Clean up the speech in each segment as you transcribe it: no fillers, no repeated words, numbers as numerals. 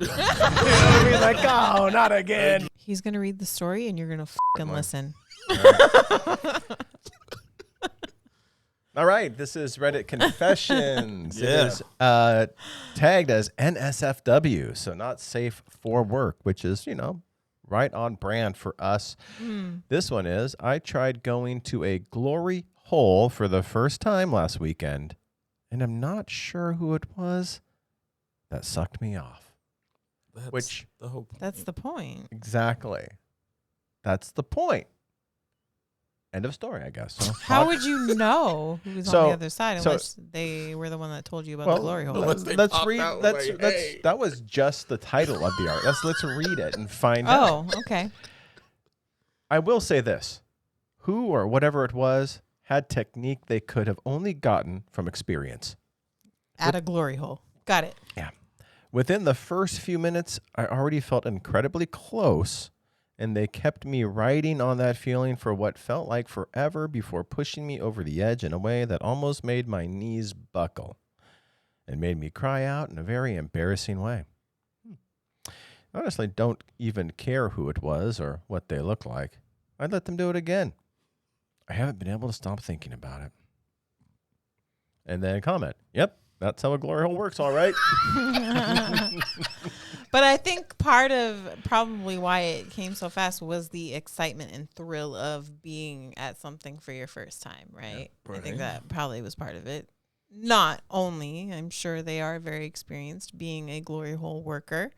You know what I mean? Like, oh, not again. He's going to read the story and you're going to fucking listen. All right, this is Reddit Confessions. Yeah. It is tagged as NSFW, so not safe for work, which is, right on brand for us. This one is, I tried going to a glory hole for the first time last weekend, and I'm not sure who it was that sucked me off. That's the whole point. That's the point. Exactly. That's the point. End of story, I guess. So, How would you know who was on the other side unless they were the one that told you about the glory hole? Let's read. That was just the title of the art. Let's read it and find out. Oh, okay. I will say this: who or whatever it was had technique they could have only gotten from experience. At a glory hole. Got it. Yeah. Within the first few minutes, I already felt incredibly close. And they kept me riding on that feeling for what felt like forever before pushing me over the edge in a way that almost made my knees buckle and made me cry out in a very embarrassing way. I honestly don't even care who it was or what they look like. I'd let them do it again. I haven't been able to stop thinking about it. And then comment, yep, that's how a glory hole works, all right. But I think part of probably why it came so fast was the excitement and thrill of being at something for your first time, right? Yeah, I think that probably was part of it. Not only, I'm sure they are very experienced being a glory hole worker.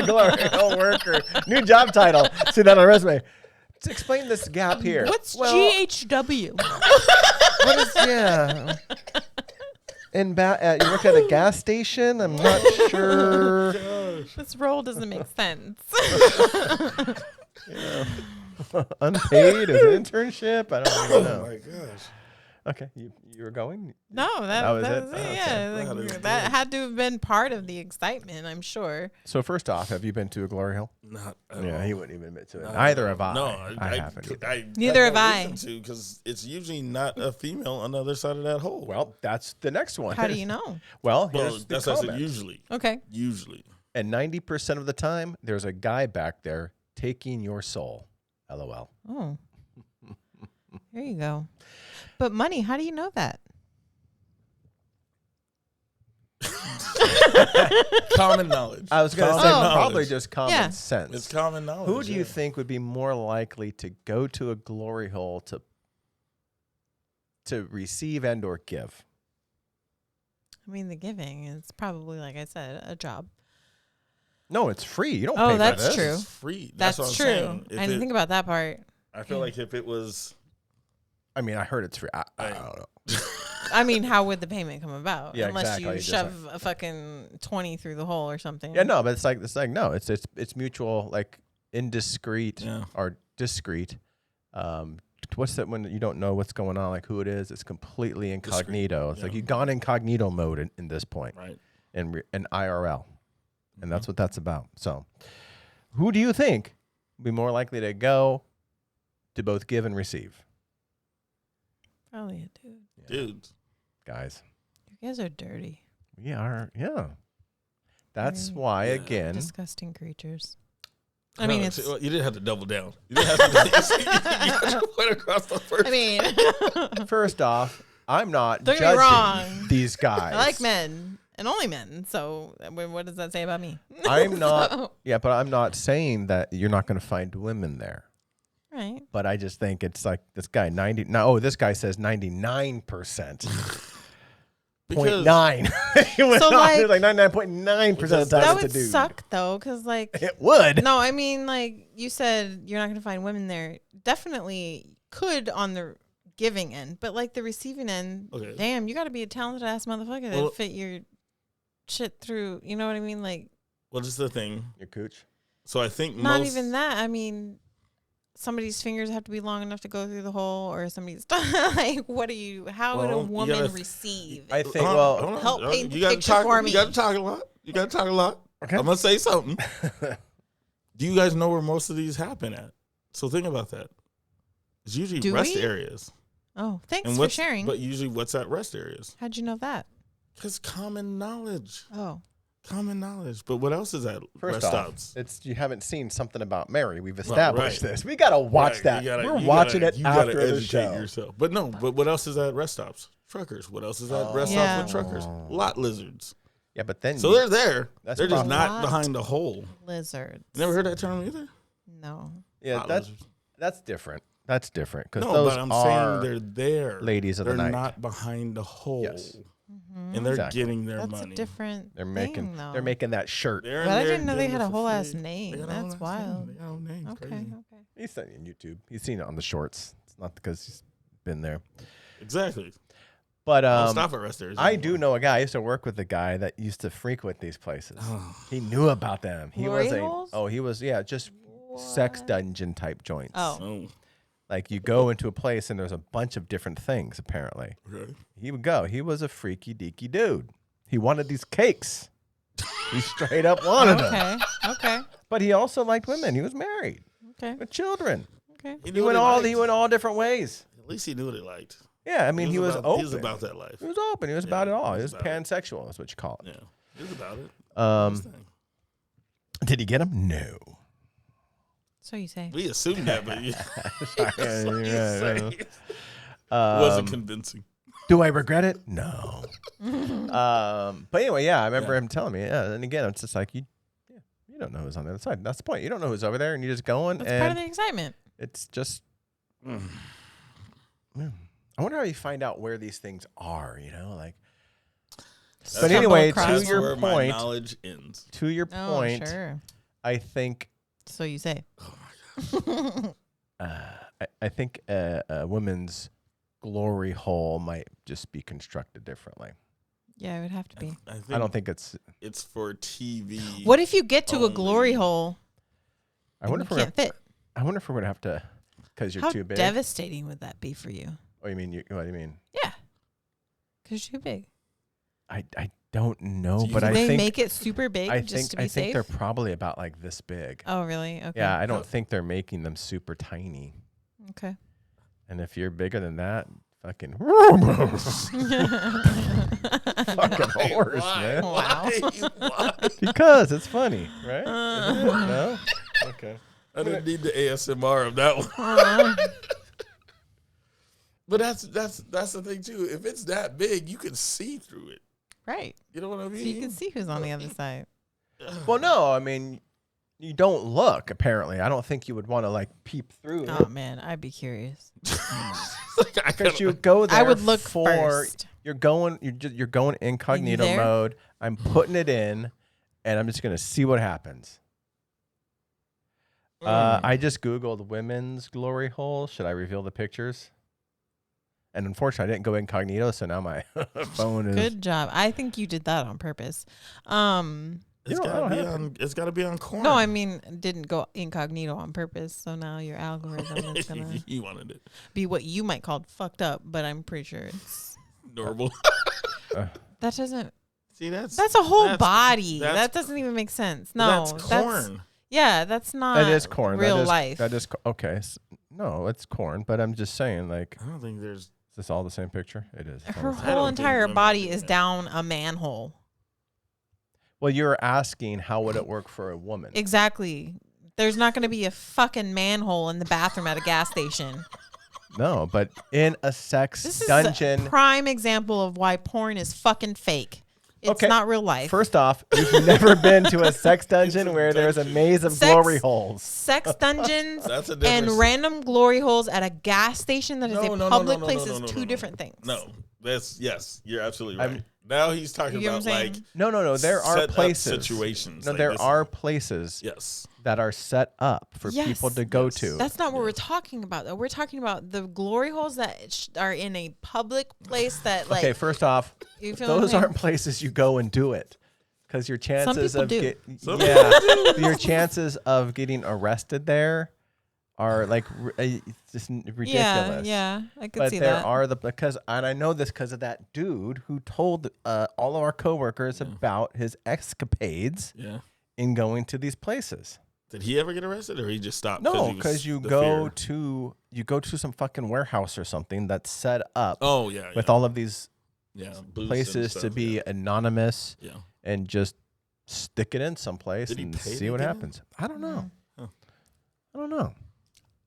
Glory hole worker. New job title. See that on a resume. Let's explain this gap here. What's GHW? What is, yeah. You work at a gas station? I'm not sure. This role doesn't make sense. Yeah. Unpaid as an internship? I don't even know. Oh my gosh. Okay, you were going? No, that was it. Yeah, Okay. like, that had to have been part of the excitement, I'm sure. So first off, have you been to a glory hole? Not at Yeah, all. he wouldn't even admit to it. Neither have I. No, I haven't. Neither have I. Because it's usually not a female on the other side of that hole. Well, that's the next one. How do you know? Well, Well, here's the that's what I said, comment. usually. Okay. Usually. And 90% of the time, there's a guy back there taking your soul. LOL. Oh. There you go. But money, how do you know that? Common knowledge. I was going to say probably just common sense. It's common knowledge. Who do you think would be more likely to go to a glory hole to receive and or give? I mean, the giving is probably, like I said, a job. No, it's free. You don't pay for that's this. true. It's free. That's what I'm true. saying. I didn't think about that part. I feel like if it was... I mean, I heard it's free. I don't know. I mean, how would the payment come about? Yeah, Unless exactly. you Just shove a fucking 20 through the hole or something. Yeah, no, but it's like no, it's mutual, like indiscreet or discreet. What's that when you don't know what's going on, like who it is? It's completely incognito. It's like you've gone incognito mode in this point, Right. In IRL, and that's what that's about. So, who do you think would be more likely to go to both give and receive? Probably a dude. Dude. Guys. You guys are dirty. We are, yeah. That's Very why, again. disgusting creatures. I mean, it's... You didn't have to double down. You didn't have to you got your point across the first. I mean... First off, I'm not Don't get me wrong. judging these guys. I like men. And only men. So what does that say about me? I'm not... Yeah, but I'm not saying that you're not going to find women there. Right. But I just think it's like this guy, this guy says 99%. 0.9. He went So, off. like- He was like 99.9% of the time That it's a would dude. suck, though, because, like... It would. No, I mean, like, you said you're not going to find women there. Definitely could on the giving end. But, like, the receiving end, damn, you got to be a talented-ass motherfucker to fit your shit through. You know what I mean? Like... What is the thing? Your cooch? So I think Not even that. I mean... Somebody's fingers have to be long enough to go through the hole, or somebody's like, what are you? How would a woman receive? I think. Help paint the picture for me. You got to talk a lot. Okay. I'm gonna say something. Do you guys know where most of these happen at? So think about that. It's usually rest areas. Oh, thanks for sharing. But usually, what's at rest areas? How'd you know that? Because common knowledge. Oh. Common knowledge. But what else is at First rest off, stops? it's you haven't seen something about Mary. We've established right. this. We gotta watch that. We're watching it after the show. Yourself. But no. But what else is at rest stops? Truckers. What else is at rest stops with truckers? Lot lizards. Yeah, but then they're there. That's they're just not lot behind the hole. Lizards. Never heard that term either. No. Yeah, that's different. That's different because No, those but I'm are saying they're there. ladies of the night. They're not behind the hole. Yes. And they're getting their That's money. a different They're thing, though. making that shirt. But I didn't know they had a whole ass name. That's wild. They got own names. Okay. Crazy. Okay. He's seen it on YouTube. He's seen it on the shorts. It's not because he's been there. Exactly. But stop at rest areas I anymore. do know a guy. I used to work with a guy that used to frequent these places. He knew about them. He Glory was holes? he was just sex dungeon type joints. Oh. Like you go into a place and there's a bunch of different things apparently. Okay. He would go. He was a freaky deaky dude. He wanted these cakes. He straight up wanted them. Okay. But he also liked women. He was married Okay. with children. Okay. He went all different ways. At least he knew what he liked. Yeah, I mean he was open. He was about that life. He was open. He was about it all. He was about it. pansexual. That's what you call it. Yeah. He was about it. Did he get him? No. So you say. We assumed that, but Yeah. wasn't convincing. Do I regret it? No. But anyway, I remember him telling me. Yeah, and again, it's just like you don't know who's on the other side. That's the point. You don't know who's over there, and you're just going. That's and part of the excitement. it's just. I wonder how you find out where these things are. Like. But anyway, That's to your where my point, knowledge ends. To your point, Sure. I think. So you say. I think a woman's glory hole might just be constructed differently. Yeah, it would have to be. I don't think it's for TV. What if you get to a glory hole? I wonder if you can't fit. I wonder if we're gonna have to, because you're How too big. devastating would that be for you? What do you mean? What do you mean? Yeah, because you're too big. I don't know, but Do I they think make it super big I just to be think safe? they're probably about like this big. Oh, really? Okay. Yeah, I don't think they're making them super tiny. Okay. And if you're bigger than that, fucking fucking horse, man. Wow. Because it's funny, right? No? Okay. I didn't need the ASMR of that one. But that's the thing too. If it's that big, you can see through it. Right. You know what I mean? So you can see who's on the other side. Well, no, I mean, you don't look. Apparently, I don't think you would want to like peep through. Oh man, I'd be curious. Because you go there. I would look for first. You're going incognito there? mode. I'm putting it in, and I'm just gonna see what happens. I just Googled women's glory hole. Should I reveal the pictures? And unfortunately, I didn't go incognito, so now my phone is. Good job. I think you did that on purpose. It's gotta be on corn. No, I mean didn't go incognito on purpose. So now your algorithm is gonna you wanted it be what you might call fucked up, but I'm pretty sure it's normal. that doesn't. See, that's a whole body. That doesn't even make sense. No, that's corn. Yeah, that's not. That is corn. Real life. That is okay. No, it's corn. But I'm just saying, like, I don't think there's. Is this all the same picture? It is. Her whole entire body is down a manhole. Well, you're asking how would it work for a woman? Exactly. There's not going to be a fucking manhole in the bathroom at a gas station. No, but in a sex This is dungeon. a prime example of why porn is fucking fake. It's not real life. First off, you've never been to a sex dungeon where there's a maze of glory holes. Sex dungeons That's a and difference. random glory holes at a gas station that is a public place is two different things. No, yes, you're absolutely right. Now he's talking You get about what I'm like saying? No. There are set up places. situations. No, like there this. are places. Yes. That are set up for people to go to. That's not what we're talking about, though. We're talking about the glory holes that are in a public place that, like. Okay, first off, you feel those aren't places you go and do it, because your chances of your chances of getting arrested there are like just ridiculous. Yeah, I could but see there that. are and I know this because of that dude who told all of our coworkers about his escapades. Yeah. In going to these places. Did he ever get arrested, or he just stopped? No, because you go to some fucking warehouse or something that's set up. Oh yeah, with all of these places to be anonymous. Yeah, and just stick it in someplace and see what happens. I don't know. Huh. I don't know.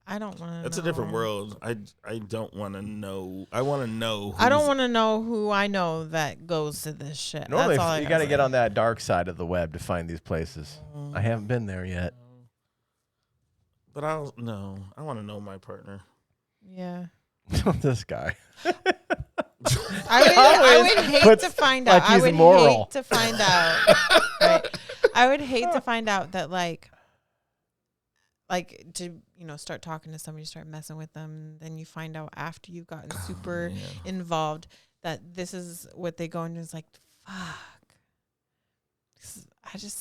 I don't want to. That's a different world. I don't want to know. I want to know. I don't want to know who I know that goes to this shit. Normally, That's all you got to get on that dark side of the web to find these places. I haven't been there yet. But I don't know. I want to know my partner. Yeah. This guy. I would hate to find out. I would moral. hate to find out. Right. I would hate to find out that like to start talking to somebody, start messing with them, then you find out after you've gotten super involved that this is what they go and it's like, fuck.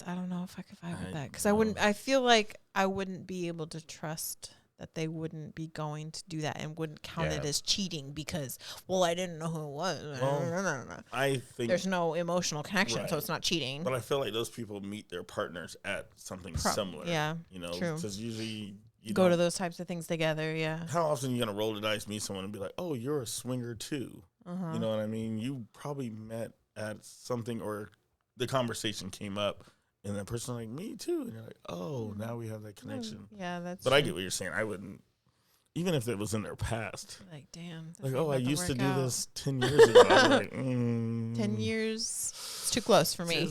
I don't know if I could vibe with that because I feel like I wouldn't be able to trust that they wouldn't be going to do that and wouldn't count it as cheating because, I didn't know who it was. Well, I think there's no emotional connection, so it's not cheating. But I feel like those people meet their partners at something similar. Yeah, true. Because usually you go to those types of things together. Yeah. How often are you gonna roll the dice, meet someone, and be like, "Oh, you're a swinger too"? You know what I mean? You probably met at something, or the conversation came up. And that person like, me too. And you're like, oh, now we have that connection. Yeah, that's But true. I get what you're saying. I wouldn't, even if it was in their past. Like, damn. Like, I used to do this 10 years ago. I'm like, 10 years? It's too close for me.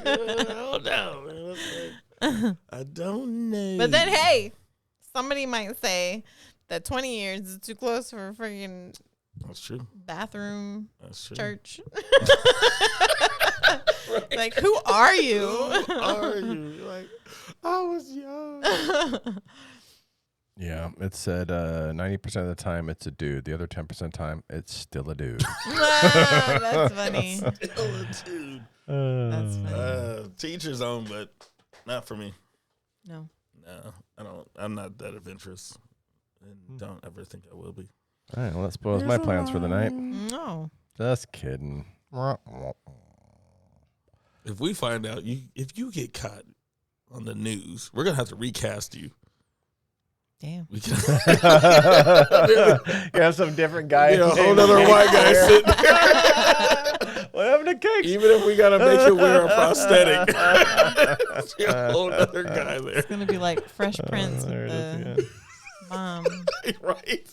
Oh, no. I don't know. But then, hey, somebody might say that 20 years is too close for a freaking That's true. bathroom. That's true. Church. Like, who are you? Who are you? Like, I was young. Yeah, it said 90% of the time it's a dude. The other 10% of the time it's still a dude. That's funny. Still a dude. That's funny. Teacher's own, but not for me. No, I don't. I'm not that adventurous, and don't ever think I will be. All right, well, that spoils my plans for the night. No. Just kidding. If we find out if you get caught on the news, we're gonna have to recast you. Damn. You have some different guy. A whole other white guy sitting there. What happened to Cakes? Even if we gotta make it wear a prosthetic, a whole other guy there. It's gonna be like Fresh Prince with the mom. Right.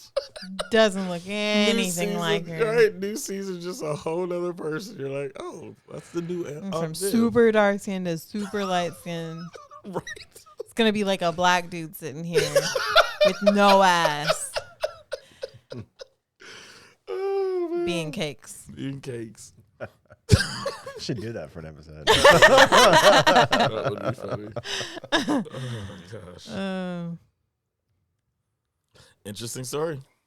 Doesn't look anything like her. Right. New season, just a whole other person. You're like, oh, that's the new. From super dark skin to super light skin. Right. It's gonna be like a black dude sitting here with no ass. Oh, Being Cakes. Being Cakes. Should do that for an episode. That would be funny. Oh my gosh. Interesting story.